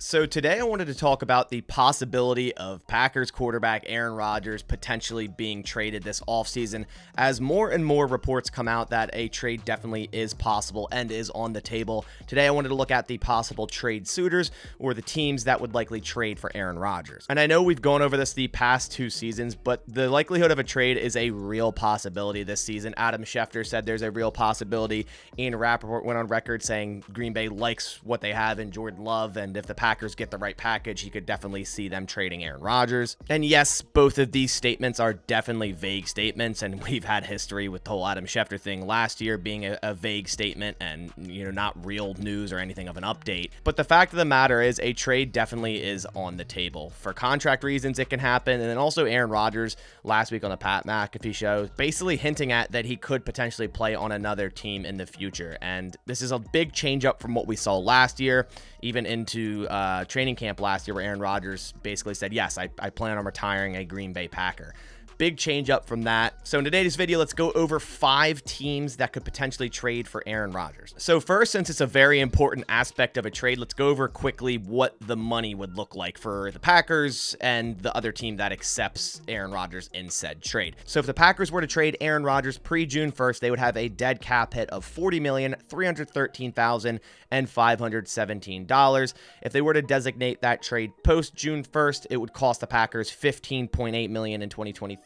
So today I wanted to talk about the possibility of Packers quarterback Aaron Rodgers potentially being traded this offseason, as more and more reports come out that a trade definitely is possible and is on the table. Today I wanted to look at the possible trade suitors, or the teams that would likely trade for Aaron Rodgers. And I know we've gone over this the past 2 seasons, but the likelihood of a trade is a real possibility this season. Adam Schefter said there's a real possibility. Ian Rappaport went on record saying Green Bay likes what they have in Jordan Love, and if the Packers get the right package, he could definitely see them trading Aaron Rodgers. And yes, both of these statements are definitely vague statements, and we've had history with the whole Adam Schefter thing last year being a vague statement and, not real news or anything of an update. But the fact of the matter is a trade definitely is on the table. For contract reasons, it can happen. And then also Aaron Rodgers last week on the Pat McAfee show, basically hinting at that he could potentially play on another team in the future. And this is a big change up from what we saw last year, even into training camp last year, where Aaron Rodgers basically said, yes, I plan on retiring a Green Bay Packer. Big change up from that. So in today's video, let's go over 5 teams that could potentially trade for Aaron Rodgers. So first, since it's a very important aspect of a trade, let's go over quickly what the money would look like for the Packers and the other team that accepts Aaron Rodgers in said trade. So if the Packers were to trade Aaron Rodgers pre-June 1st, they would have a dead cap hit of $40,313,517. If they were to designate that trade post-June 1st, it would cost the Packers $15.8 million in 2023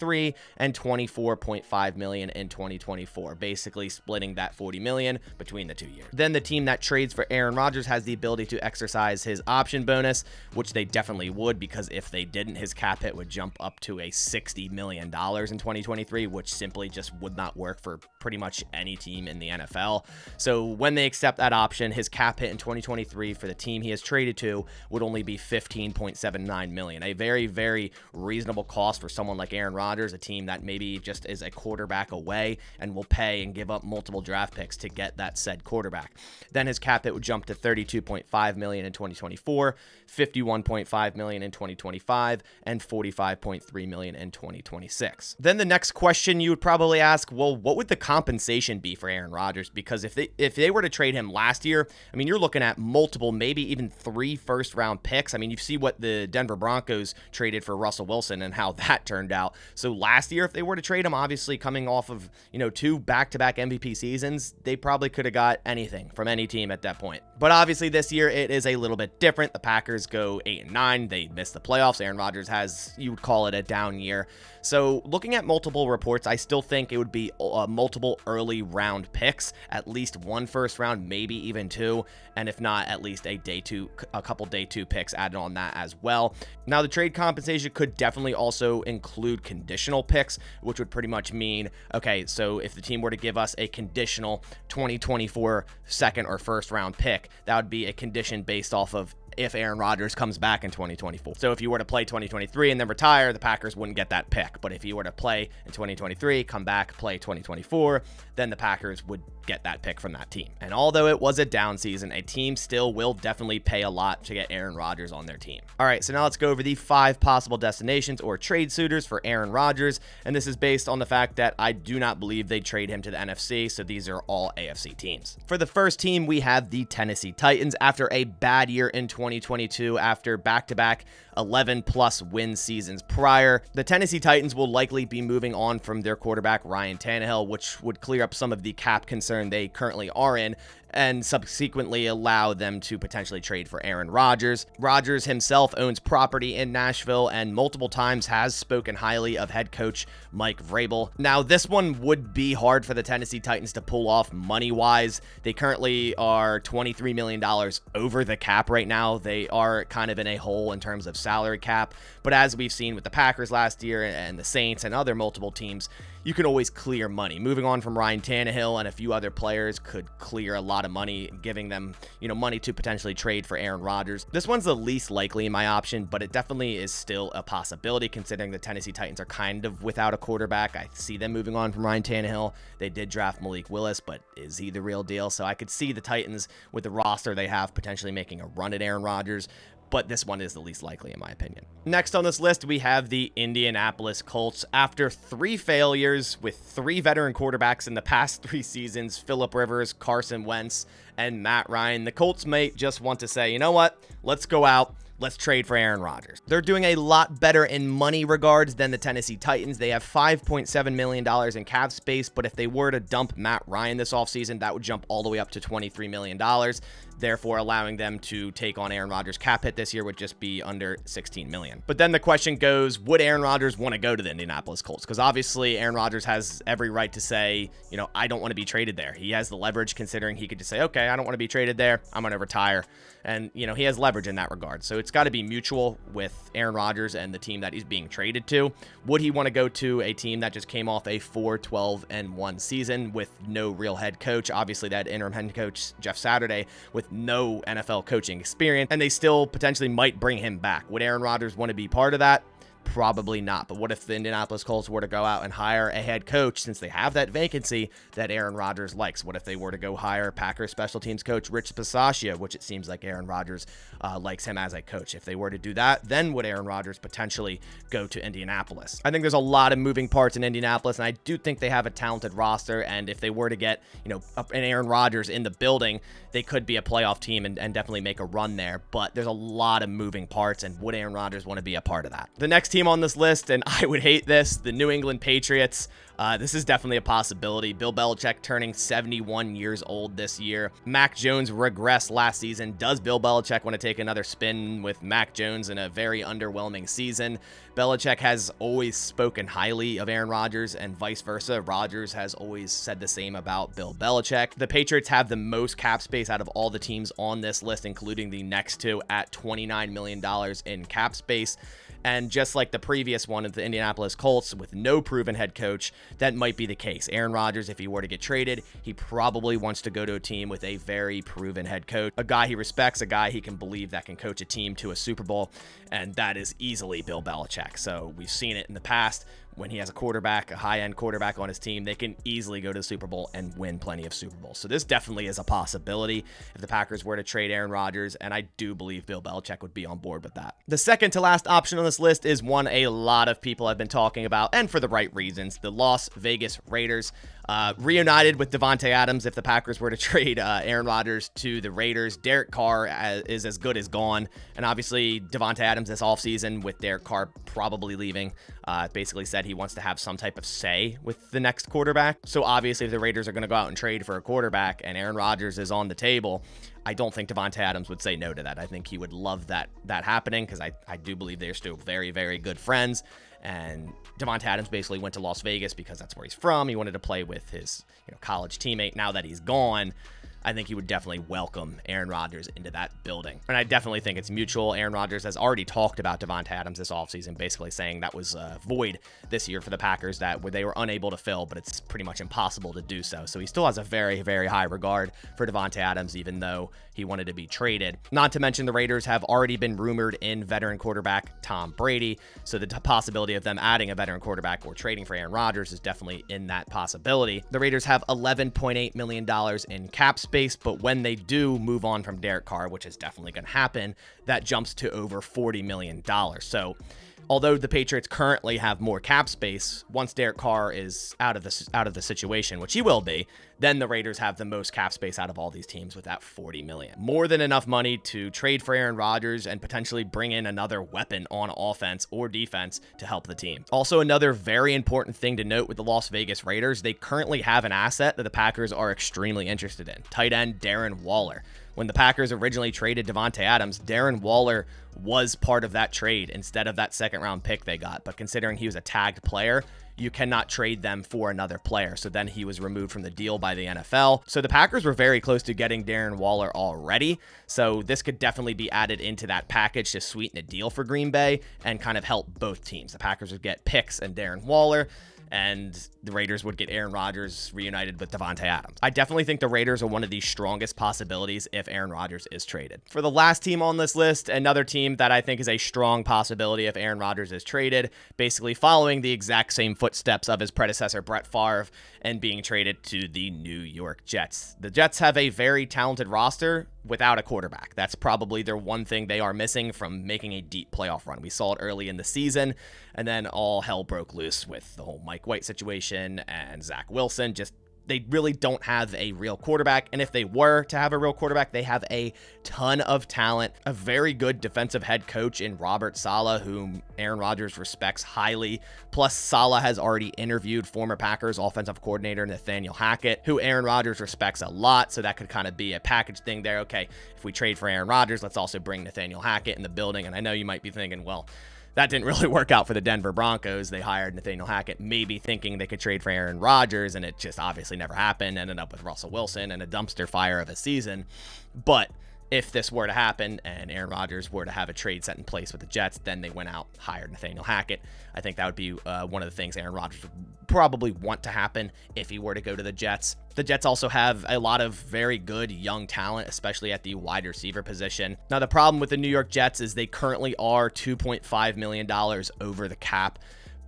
and $24.5 million in 2024, basically splitting that $40 million between the 2 years. Then the team that trades for Aaron Rodgers has the ability to exercise his option bonus, which they definitely would, because if they didn't, his cap hit would jump up to a $60 million in 2023, which simply just would not work for pretty much any team in the NFL. So when they accept that option, his cap hit in 2023 for the team he has traded to would only be $15.79 million, a very, very reasonable cost for someone like Aaron Rodgers, a team that maybe just is a quarterback away and will pay and give up multiple draft picks to get that said quarterback. Then his cap hit would jump to $32.5 million in 2024, $51.5 million in 2025, and $45.3 million in 2026. Then the next question you would probably ask, well, what would the compensation be for Aaron Rodgers? Because if they were to trade him last year, I mean, you're looking at multiple, maybe even 3 first-round picks. I mean, you see what the Denver Broncos traded for Russell Wilson and how that turned out. So last year, if they were to trade him, obviously coming off of, 2 back-to-back MVP seasons, they probably could have got anything from any team at that point. But obviously this year, it is a little bit different. The Packers go 8-9. They miss the playoffs. Aaron Rodgers has, you would call it a down year. So looking at multiple reports, I still think it would be multiple early round picks, at least 1 first round, maybe even 2. And if not, at least a couple day 2 picks added on that as well. Now, the trade compensation could definitely also include conditional picks, which would pretty much mean, okay, so if the team were to give us a conditional 2024 second or first round pick, that would be a condition based off of if Aaron Rodgers comes back in 2024. So if you were to play 2023 and then retire, the Packers wouldn't get that pick. But if you were to play in 2023, come back, play 2024, then the Packers would get that pick from that team. And although it was a down season, a team still will definitely pay a lot to get Aaron Rodgers on their team. All right, so now let's go over the 5 possible destinations or trade suitors for Aaron Rodgers. And this is based on the fact that I do not believe they'd trade him to the NFC, so these are all AFC teams. For the first team, we have the Tennessee Titans. After a bad year in 2022, after back-to-back 11-plus win seasons prior, the Tennessee Titans will likely be moving on from their quarterback Ryan Tannehill, which would clear up some of the cap concern they currently are in, and subsequently allow them to potentially trade for Aaron Rodgers. Rodgers himself owns property in Nashville and multiple times has spoken highly of head coach Mike Vrabel. Now, this one would be hard for the Tennessee Titans to pull off money-wise. They currently are $23 million over the cap right now. They are kind of in a hole in terms of salary cap, but as we've seen with the Packers last year and the Saints and other multiple teams, you can always clear money. Moving on from Ryan Tannehill and a few other players could clear a lot of money, giving them, money to potentially trade for Aaron Rodgers. This one's the least likely in my option, but it definitely is still a possibility considering the Tennessee Titans are kind of without a quarterback. I see them moving on from Ryan Tannehill. They did draft Malik Willis, but is he the real deal? So I could see the Titans, with the roster they have, potentially making a run at Aaron Rodgers. but this one is the least likely in my opinion. Next on this list, we have the Indianapolis Colts. After 3 failures with 3 veteran quarterbacks in the past 3 seasons, Phillip Rivers, Carson Wentz, and Matt Ryan, the Colts may just want to say, you know what, let's go out. Let's trade for Aaron Rodgers. They're doing a lot better in money regards than the Tennessee Titans. They have $5.7 million in cap space, but if they were to dump Matt Ryan this offseason, that would jump all the way up to $23 million. Therefore, allowing them to take on Aaron Rodgers' cap hit this year would just be under $16 million. But then the question goes, would Aaron Rodgers want to go to the Indianapolis Colts? Because obviously Aaron Rodgers has every right to say, you know, I don't want to be traded there. He has the leverage considering he could just say, okay, I don't want to be traded there. I'm going to retire. And, you know, he has leverage in that regard. So it's got to be mutual with Aaron Rodgers and the team that he's being traded to. Would he want to go to a team that just came off a 4-12-1 season with no real head coach? Obviously, that interim head coach, Jeff Saturday, with no NFL coaching experience, and they still potentially might bring him back. Would Aaron Rodgers want to be part of that? Probably not. But what if the Indianapolis Colts were to go out and hire a head coach, since they have that vacancy that Aaron Rodgers likes? What if they were to go hire Packers special teams coach Rich Bisaccia, which it seems like Aaron Rodgers likes him as a coach? If they were to do that, then would Aaron Rodgers potentially go to Indianapolis? I think there's a lot of moving parts in Indianapolis, and I do think they have a talented roster, and if they were to get, you know, an Aaron Rodgers in the building, they could be a playoff team and definitely make a run there. But there's a lot of moving parts, and would Aaron Rodgers want to be a part of that? The next team on this list, and I would hate this, the New England Patriots. This is definitely a possibility. Bill Belichick turning 71 years old this year. Mac Jones regressed last season. Does Bill Belichick want to take another spin with Mac Jones in a very underwhelming season? Belichick has always spoken highly of Aaron Rodgers and vice versa. Rodgers has always said the same about Bill Belichick. The Patriots have the most cap space out of all the teams on this list, including the next two, at $29 million in cap space. And just like the previous one of the Indianapolis Colts with no proven head coach, that might be the case. Aaron Rodgers, if he were to get traded, he probably wants to go to a team with a very proven head coach, a guy he respects, a guy he can believe that can coach a team to a Super Bowl, and that is easily Bill Belichick. So we've seen it in the past. When he has a quarterback, a high-end quarterback on his team, they can easily go to the Super Bowl and win plenty of Super Bowls. So this definitely is a possibility if the Packers were to trade Aaron Rodgers, and I do believe Bill Belichick would be on board with that. The second to last option on this list is one a lot of people have been talking about, and for the right reasons, the Las Vegas Raiders. Reunited with Davante Adams if the Packers were to trade Aaron Rodgers to the Raiders. Derek Carr is as good as gone. And obviously, Davante Adams this offseason, with Derek Carr probably leaving, basically said he wants to have some type of say with the next quarterback. So obviously, if the Raiders are going to go out and trade for a quarterback and Aaron Rodgers is on the table, I don't think Davante Adams would say no to that. I think he would love that happening, because I do believe they're still very, very good friends. And Davante Adams basically went to Las Vegas because that's where he's from. He wanted to play with his college teammate. Now that he's gone, I think he would definitely welcome Aaron Rodgers into that building. And I definitely think it's mutual. Aaron Rodgers has already talked about Davante Adams this offseason, basically saying that was a void this year for the Packers that they were unable to fill, but it's pretty much impossible to do so. So he still has a very, very high regard for Davante Adams, even though he wanted to be traded. Not to mention the Raiders have already been rumored in veteran quarterback Tom Brady, so the possibility of them adding a veteran quarterback or trading for Aaron Rodgers is definitely in that possibility. The Raiders have $11.8 million in cap space, but when they do move on from Derek Carr, which is definitely going to happen, that jumps to over $40 million. So although the Patriots currently have more cap space, once Derek Carr is out of the situation, which he will be, then the Raiders have the most cap space out of all these teams with that $40 million. More than enough money to trade for Aaron Rodgers and potentially bring in another weapon on offense or defense to help the team. Also, another very important thing to note with the Las Vegas Raiders, they currently have an asset that the Packers are extremely interested in: tight end Darren Waller. When the Packers originally traded Davante Adams, Darren Waller was part of that trade instead of that second-round pick they got. But considering he was a tagged player, you cannot trade them for another player. So then he was removed from the deal by the NFL. So the Packers were very close to getting Darren Waller already. So this could definitely be added into that package to sweeten a deal for Green Bay and kind of help both teams. The Packers would get picks and Darren Waller, and the Raiders would get Aaron Rodgers reunited with Davante Adams. I definitely think the Raiders are one of the strongest possibilities if Aaron Rodgers is traded. For the last team on this list, another team that I think is a strong possibility if Aaron Rodgers is traded, basically following the exact same footsteps of his predecessor Brett Favre and being traded to the New York Jets. The Jets have a very talented roster, without a quarterback. That's probably their one thing they are missing from making a deep playoff run. We saw it early in the season, and then all hell broke loose with the whole Mike White situation and Zach Wilson. They really don't have a real quarterback, and if they were to have a real quarterback, they have a ton of talent, a very good defensive head coach in Robert Saleh, whom Aaron Rodgers respects highly. Plus, Saleh has already interviewed former Packers offensive coordinator Nathaniel Hackett, who Aaron Rodgers respects a lot, so that could kind of be a package thing there. Okay, if we trade for Aaron Rodgers, let's also bring Nathaniel Hackett in the building, and I know you might be thinking, well, that didn't really work out for the Denver Broncos. They hired Nathaniel Hackett, maybe thinking they could trade for Aaron Rodgers, and it just obviously never happened. Ended up with Russell Wilson and a dumpster fire of a season. But if this were to happen and Aaron Rodgers were to have a trade set in place with the Jets, then they went out, hired Nathaniel Hackett. I think that would be one of the things Aaron Rodgers would probably want to happen if he were to go to the Jets. The Jets also have a lot of very good young talent, especially at the wide receiver position. Now, the problem with the New York Jets is they currently are $2.5 million over the cap,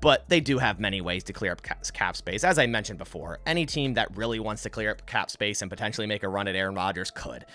but they do have many ways to clear up cap space. As I mentioned before, any team that really wants to clear up cap space and potentially make a run at Aaron Rodgers could.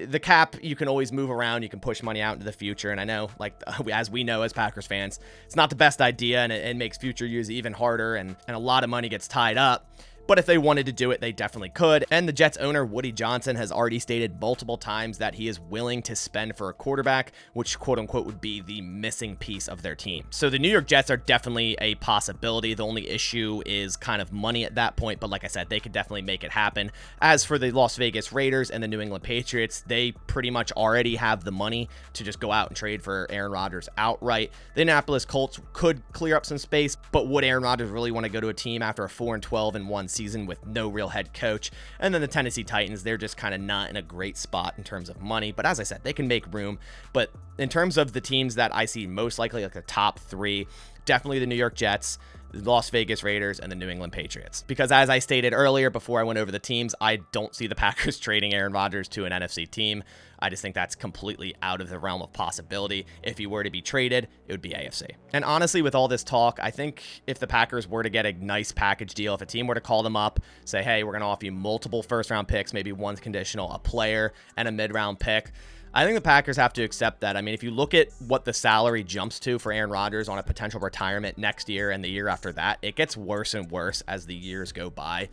The cap, you can always move around. You can push money out into the future. And I know, like, as we know as Packers fans, it's not the best idea, and it makes future years even harder, and a lot of money gets tied up. But if they wanted to do it, they definitely could. And the Jets owner, Woody Johnson, has already stated multiple times that he is willing to spend for a quarterback, which quote unquote would be the missing piece of their team. So the New York Jets are definitely a possibility. The only issue is kind of money at that point. But like I said, they could definitely make it happen. As for the Las Vegas Raiders and the New England Patriots, they pretty much already have the money to just go out and trade for Aaron Rodgers outright. The Indianapolis Colts could clear up some space, but would Aaron Rodgers really want to go to a team after a 4-12-1 season with no real head coach? And then the Tennessee Titans, they're just kind of not in a great spot in terms of money, but as I said, they can make room. But in terms of the teams that I see most likely, like the top three, definitely the New York Jets, the Las Vegas Raiders, and the New England Patriots. Because as I stated earlier before I went over the teams, I don't see the Packers trading Aaron Rodgers to an NFC team. I just think that's completely out of the realm of possibility. If he were to be traded, it would be AFC. And honestly, with all this talk, I think if the Packers were to get a nice package deal, if a team were to call them up, say, hey, we're going to offer you multiple first-round picks, maybe one's conditional, a player, and a mid-round pick, I think the Packers have to accept that. I mean, if you look at what the salary jumps to for Aaron Rodgers on a potential retirement next year and the year after that, it gets worse and worse as the years go by.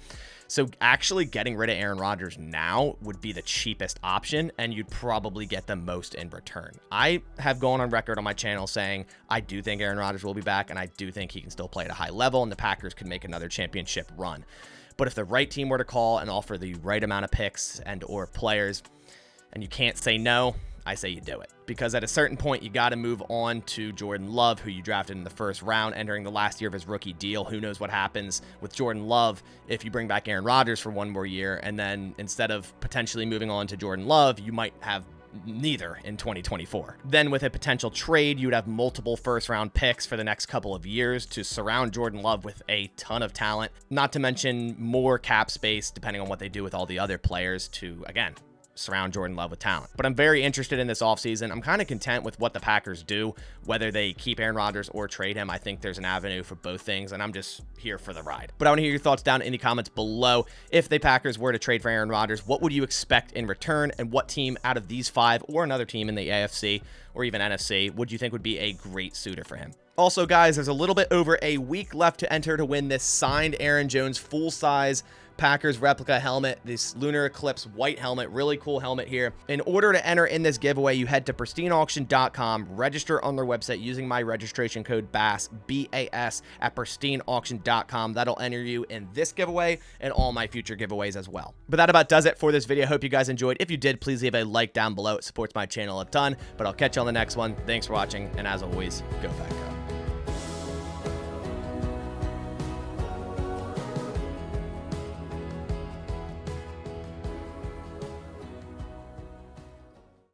So actually getting rid of Aaron Rodgers now would be the cheapest option, and you'd probably get the most in return. I have gone on record on my channel saying I do think Aaron Rodgers will be back, and I do think he can still play at a high level, and the Packers could make another championship run. But if the right team were to call and offer the right amount of picks and or players, and you can't say no, I say you do it. Because at a certain point, you got to move on to Jordan Love, who you drafted in the first round, entering the last year of his rookie deal. Who knows what happens with Jordan Love if you bring back Aaron Rodgers for one more year, and then instead of potentially moving on to Jordan Love, you might have neither in 2024. Then with a potential trade, you would have multiple first-round picks for the next couple of years to surround Jordan Love with a ton of talent, not to mention more cap space, depending on what they do with all the other players to, again, surround Jordan Love with talent. But I'm very interested in this offseason. I'm kind of content with what the Packers do, whether they keep Aaron Rodgers or trade him. I think there's an avenue for both things, and I'm just here for the ride. But I want to hear your thoughts down in the comments below. If the Packers were to trade for Aaron Rodgers, what would you expect in return, and what team out of these five or another team in the AFC or even NFC would you think would be a great suitor for him? Also, guys, there's a little bit over a week left to enter to win this signed Aaron Jones full-size Packers replica helmet, this Lunar Eclipse white helmet. Really cool helmet here. In order to enter in this giveaway, you head to pristineauction.com, register on their website using my registration code BAS, B-A-S, at pristineauction.com. That'll enter you in this giveaway and all my future giveaways as well. But that about does it for this video. Hope you guys enjoyed. If you did, please leave a like down below. It supports my channel a ton. But I'll catch you on the next one. Thanks for watching, and as always, go Pack Go.